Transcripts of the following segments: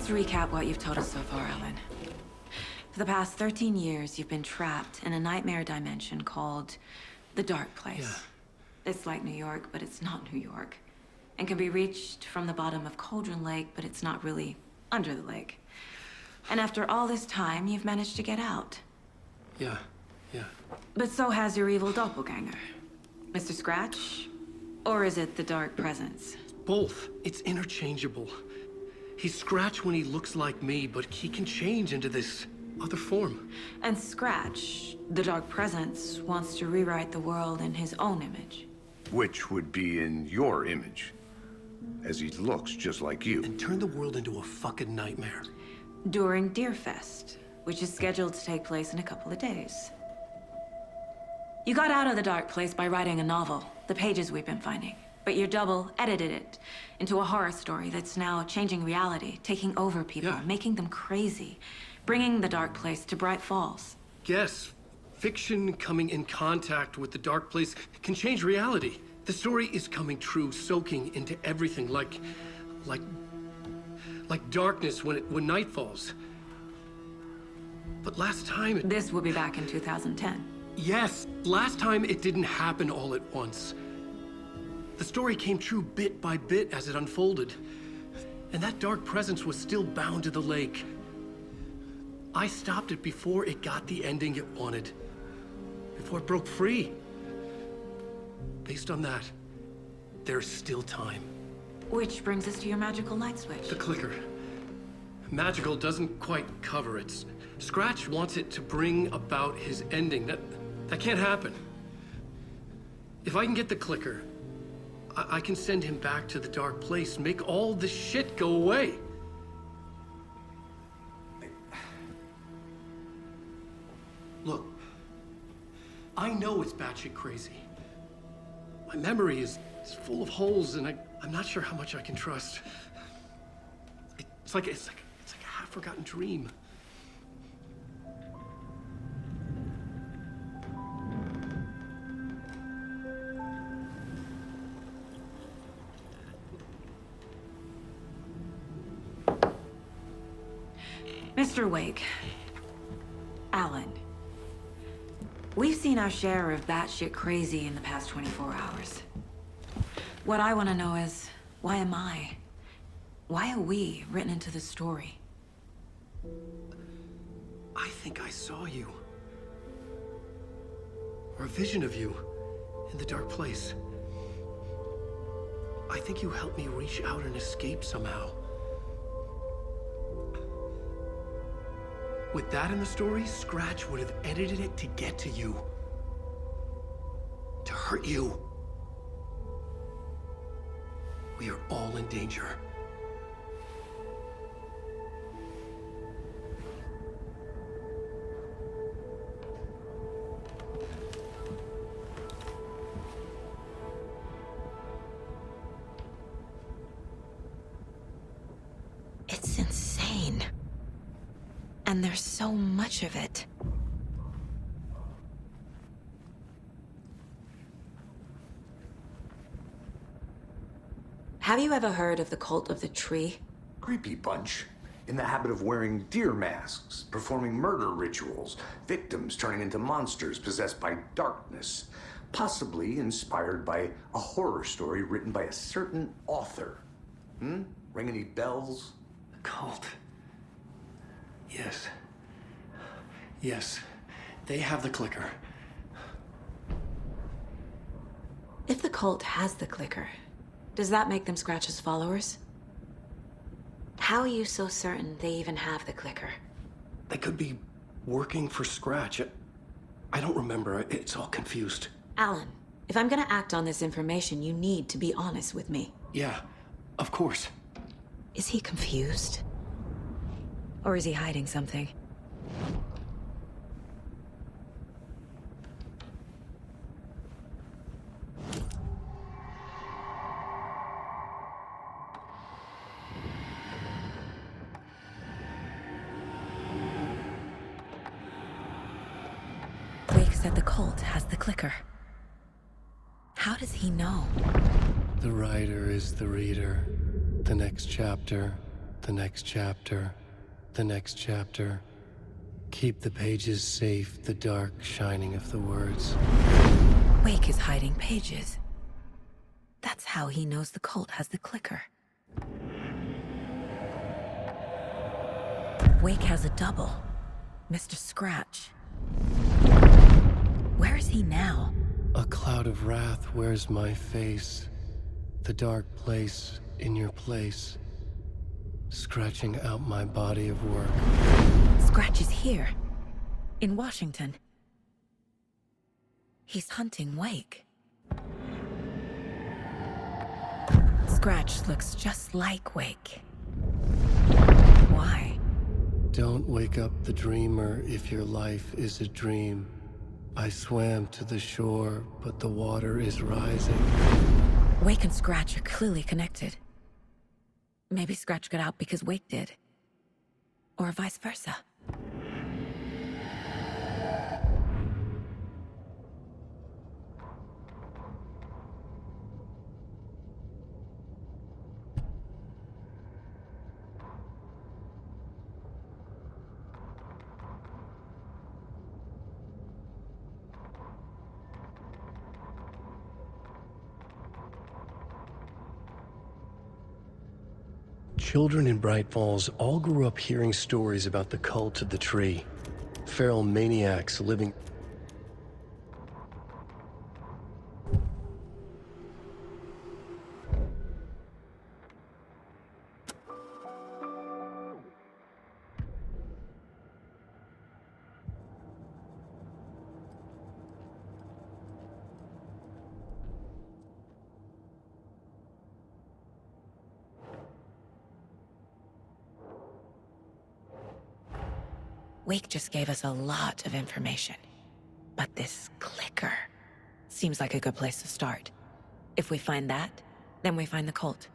Let's recap what you've told us so far, Alan. For the past 13 years, you've been trapped in a nightmare dimension called the Dark Place. Yeah. It's like New York, but it's not New York. And can be reached from the bottom of Cauldron Lake, but it's not really under the lake. And after all this time, you've managed to get out. Yeah. But so has your evil doppelganger. Mr. Scratch? Or is it the Dark Presence? Both. It's interchangeable. He's Scratch when he looks like me, but he can change into this other form. And Scratch, the Dark Presence, wants to rewrite the world in his own image. Which would be in your image, as he looks just like you. And turn the world into a fucking nightmare. During Deerfest, which is scheduled to take place in a couple of days. You got out of the Dark Place by writing a novel, the pages we've been finding. But your double edited it into a horror story that's now changing reality, taking over people, making them crazy, bringing the Dark Place to Bright Falls. Yes, fiction coming in contact with the Dark Place can change reality. The story is coming true, soaking into everything like darkness when night falls. But last time This will be back in 2010. Yes, last time it didn't happen all at once. The story came true bit by bit as it unfolded. And that dark presence was still bound to the lake. I stopped it before it got the ending it wanted. Before it broke free. Based on that, there's still time. Which brings us to your magical light switch. The clicker. Magical doesn't quite cover it. Scratch wants it to bring about his ending. That can't happen. If I can get the clicker, I can send him back to the Dark Place, make all this shit go away. Look, I know it's batshit crazy. My memory is full of holes, and I'm not sure how much I can trust. It's like a half-forgotten dream. Mr. Wake, Alan, we've seen our share of batshit crazy in the past 24 hours. What I want to know is, why am I? Why are we written into the story? I think I saw you. Or a vision of you in the Dark Place. I think you helped me reach out and escape somehow. With that in the story, Scratch would have edited it to get to you. To hurt you. We are all in danger. It's insane. And there's so much of it. Have you ever heard of the Cult of the Tree? Creepy bunch. In the habit of wearing deer masks, performing murder rituals, victims turning into monsters possessed by darkness, possibly inspired by a horror story written by a certain author. Ring any bells? The cult. Yes. Yes. They have the clicker. If the cult has the clicker, does that make them Scratch's followers? How are you so certain they even have the clicker? They could be working for Scratch. I don't remember. It's all confused. Alan, if I'm gonna act on this information, you need to be honest with me. Yeah, of course. Is he confused? Or is he hiding something? Wake said the cult has the clicker. How does he know? The writer is the reader. The next chapter, The next chapter. The next chapter. Keep the pages safe, the dark shining of the words. Wake is hiding pages. That's how he knows the cult has the clicker. Wake has a double, Mr. Scratch. Where is he now? A cloud of wrath wears my face. The dark place in your place. Scratching out my body of work. Scratch is here, in Washington. He's hunting Wake. Scratch looks just like Wake. Why? Don't wake up the dreamer if your life is a dream. I swam to the shore, but the water is rising. Wake and Scratch are clearly connected. Maybe Scratch got out because Wake did. Or vice versa. Children in Bright Falls all grew up hearing stories about the cult of the tree. Feral maniacs living... Wake just gave us a lot of information. But this clicker seems like a good place to start. If we find that, then we find the cult.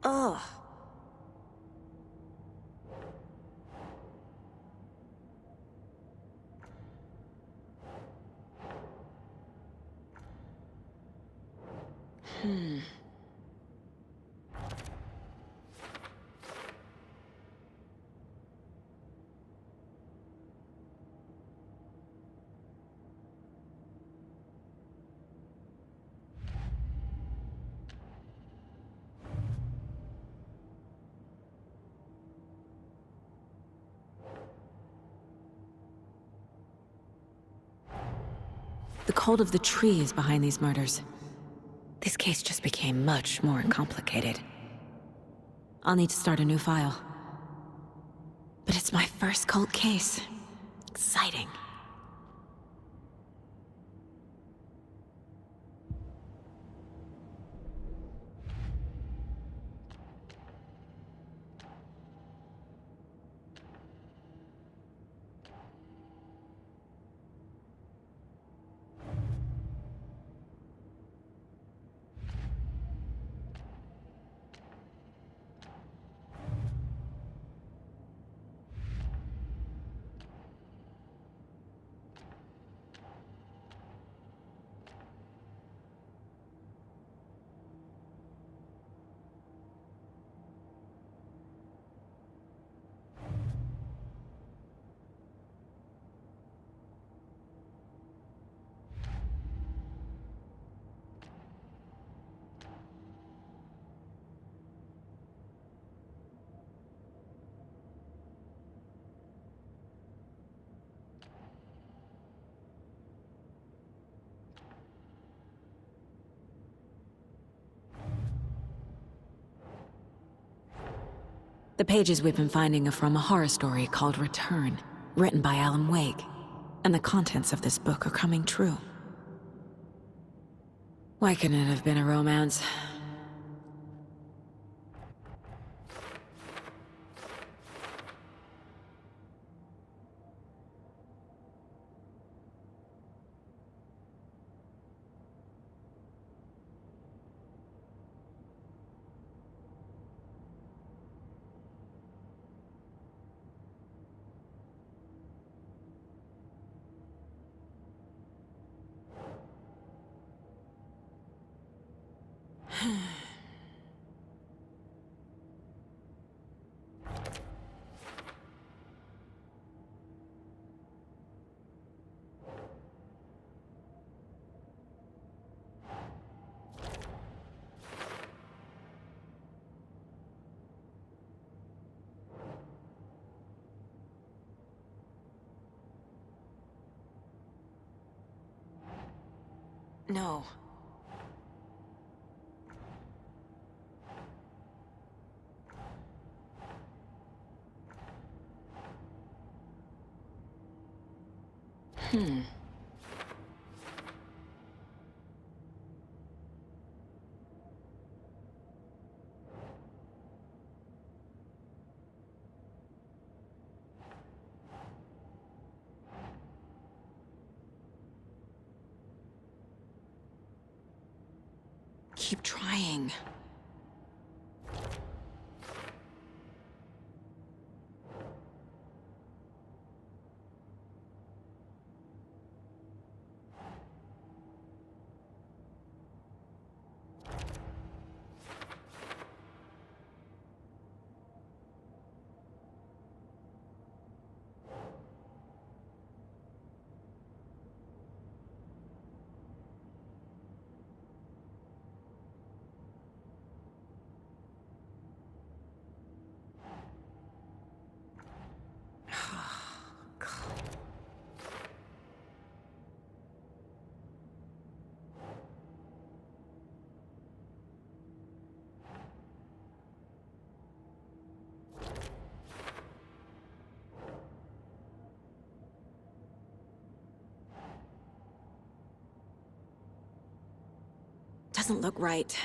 Ugh. The cult of the tree is behind these murders. This case just became much more complicated. I'll need to start a new file. But it's my first cult case. Exciting. pages we've been finding are from a horror story called Return, written by Alan Wake. And the contents of this book are coming true. Why couldn't it have been a romance? No. Keep trying. Doesn't look right.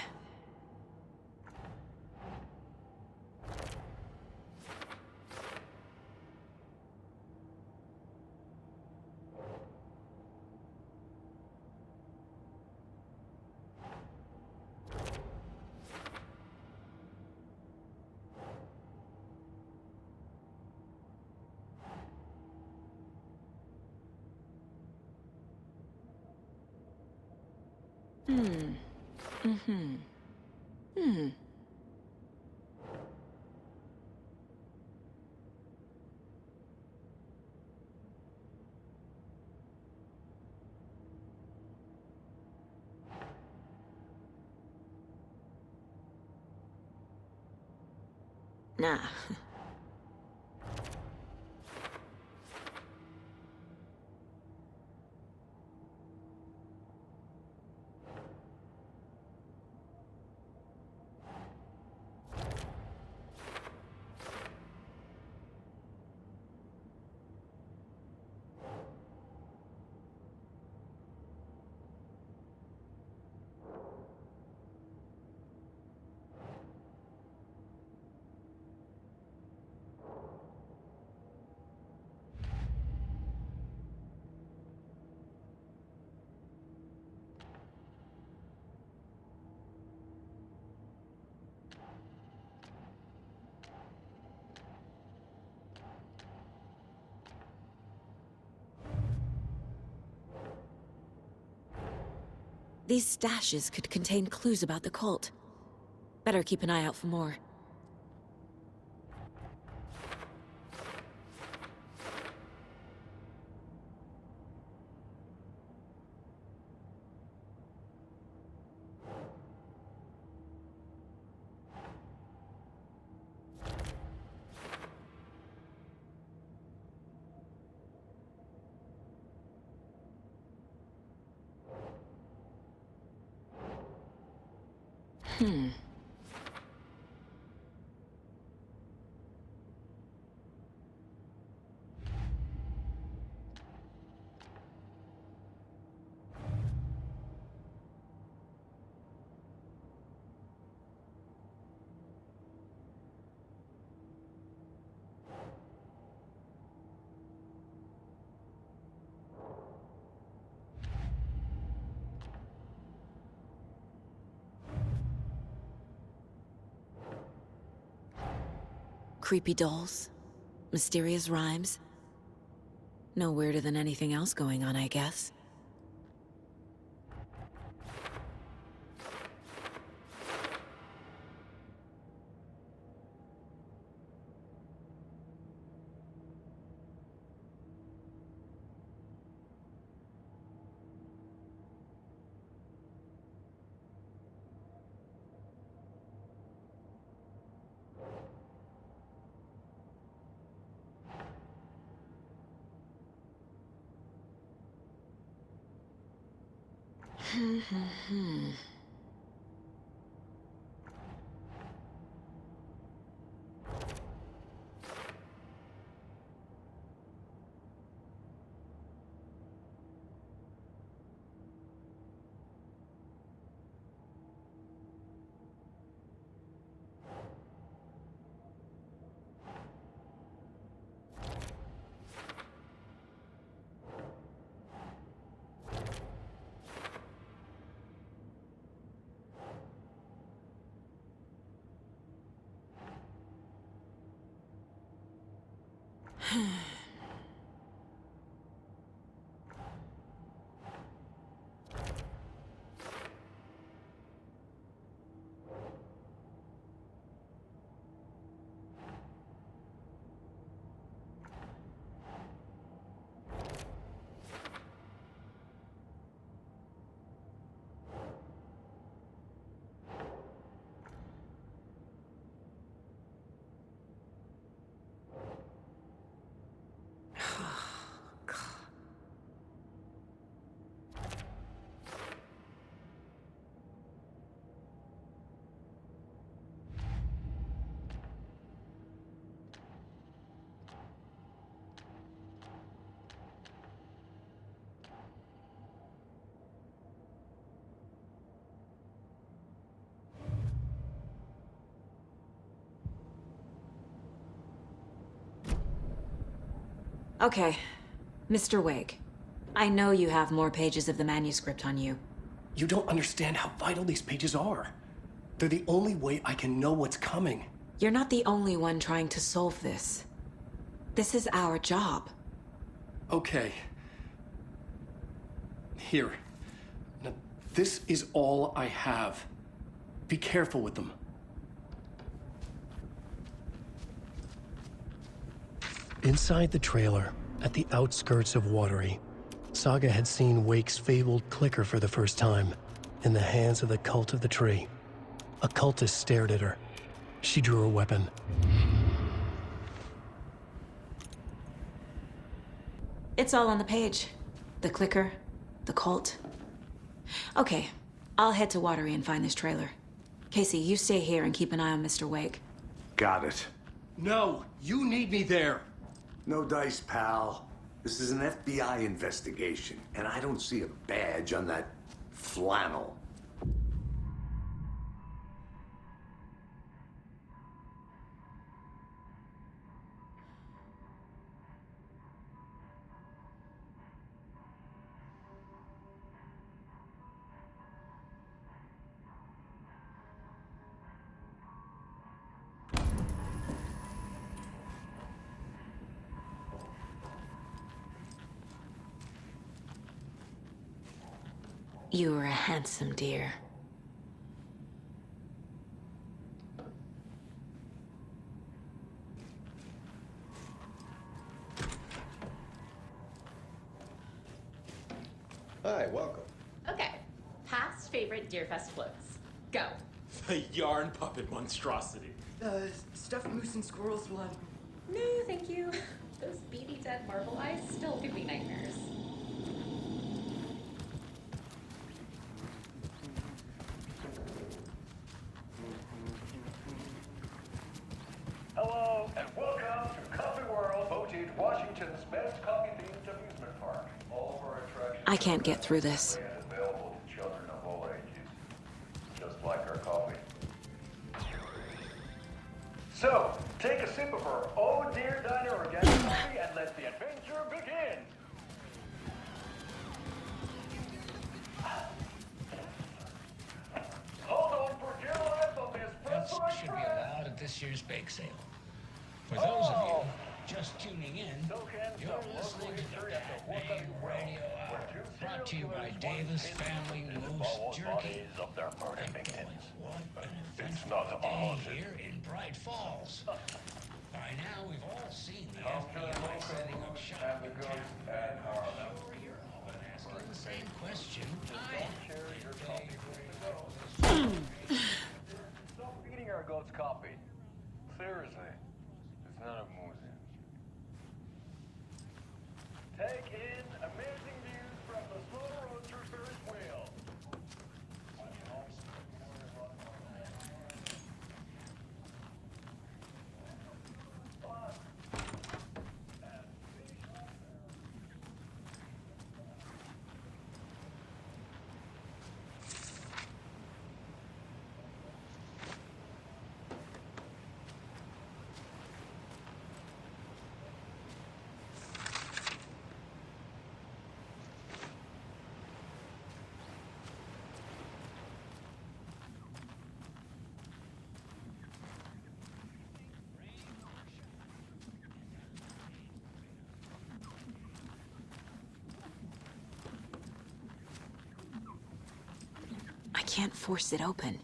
Nah. These stashes could contain clues about the cult. Better keep an eye out for more. Creepy dolls. Mysterious rhymes. No weirder than anything else going on, I guess. Okay, Mr. Wake. I know you have more pages of the manuscript on you. You don't understand how vital these pages are. They're the only way I can know what's coming. You're not the only one trying to solve this. This is our job. Okay. Here. Now, this is all I have. Be careful with them. Inside the trailer, at the outskirts of Watery, Saga had seen Wake's fabled clicker for the first time, in the hands of the Cult of the Tree. A cultist stared at her. She drew a weapon. It's all on the page. The clicker, the cult. Okay, I'll head to Watery and find this trailer. Casey, you stay here and keep an eye on Mr. Wake. Got it. No, you need me there. No dice, pal. This is an FBI investigation, and I don't see a badge on that flannel. You are a handsome dear. Hi, welcome. Okay, past favorite Deerfest floats. Go. The yarn puppet monstrosity. Stuffed moose and squirrels one. No, thank you. Those beady dead marble eyes still give me nightmares. Hello, and welcome to Coffee World, voted Washington's best coffee-themed amusement park. All of our attractions I can't get through this. are available to children of all ages, just like our coffee. So, take a sip of our Oh Dear Diner organic coffee and let the adventure begin. Hold on for dear life on this Nuts espresso should be express. allowed at this year's bake sale. For those of you just tuning in, you're listening to the Pat May Radio Hour, brought to you by Davis Family Moose Jerky. Of their murder And boy, victims. what an It's eventful not day haunted. here in Bright Falls. By now, we've all seen the FBI setting up shop in town. I'm sure you're all been asking the same question I am. Stop eating our goat's coffee. Seriously, it's not a museum. Take in amazing views from the Slow Road through Ferris wheel. I can't force it open.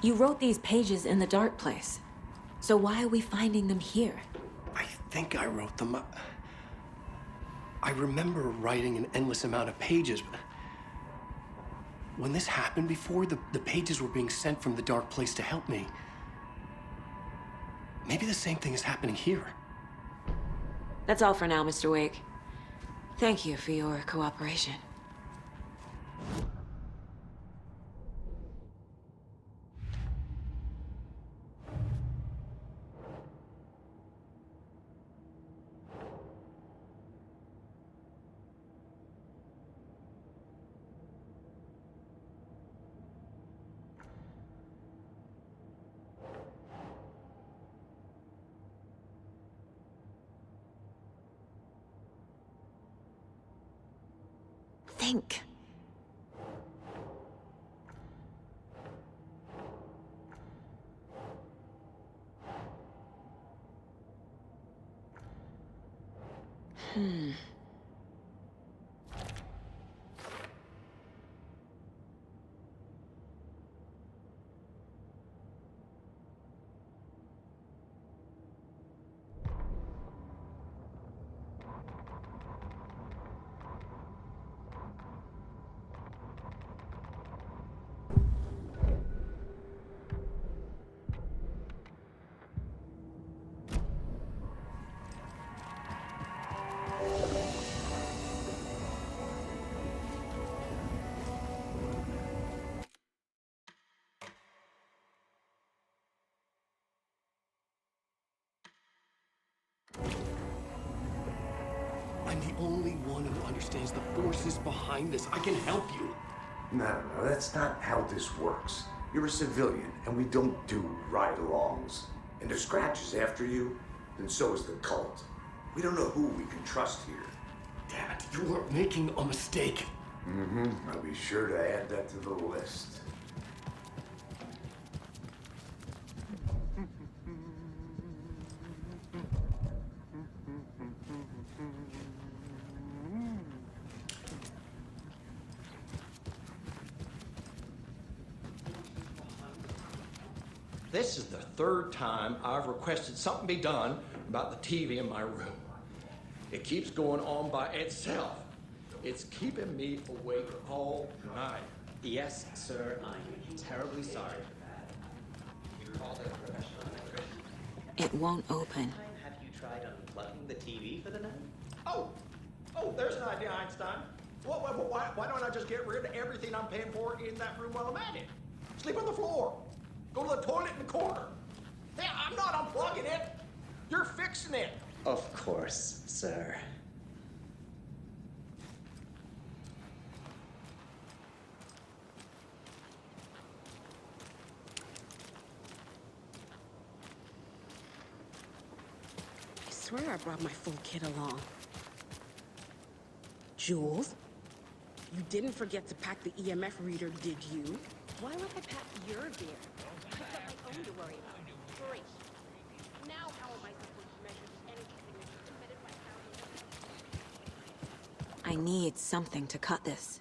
You wrote these pages in the dark place. So why are we finding them here? I think I wrote them. I remember writing an endless amount of pages. When this happened before, the pages were being sent from the dark place to help me. Maybe the same thing is happening here. That's all for now, Mr. Wake. Thank you for your cooperation. Think. I'm the only one who understands the forces behind this. I can help you. No, that's not how this works. You're a civilian, and we don't do ride-alongs. And if Scratch is after you, then so is the cult. We don't know who we can trust here. Damn it, you are making a mistake. I'll be sure to add that to the list. This is the third time I've requested something be done about the TV in my room. It keeps going on by itself. It's keeping me awake all night. Yes, sir, I'm terribly sorry. You called it a professional. It won't open. Have you tried unplugging the TV for the night? Oh, there's an idea, Einstein. Why don't I just get rid of everything I'm paying for in that room while I'm at it? Sleep on the floor. Go to the toilet in the corner. Hey, I'm not unplugging it. You're fixing it. Of course, sir. I swear I brought my full kit along. Jules, you didn't forget to pack the EMF reader, did you? Why would I pack your gear? I've got my own to worry about. Great. Now how am I supposed to measure the energy signature emitted by sound? I need something to cut this.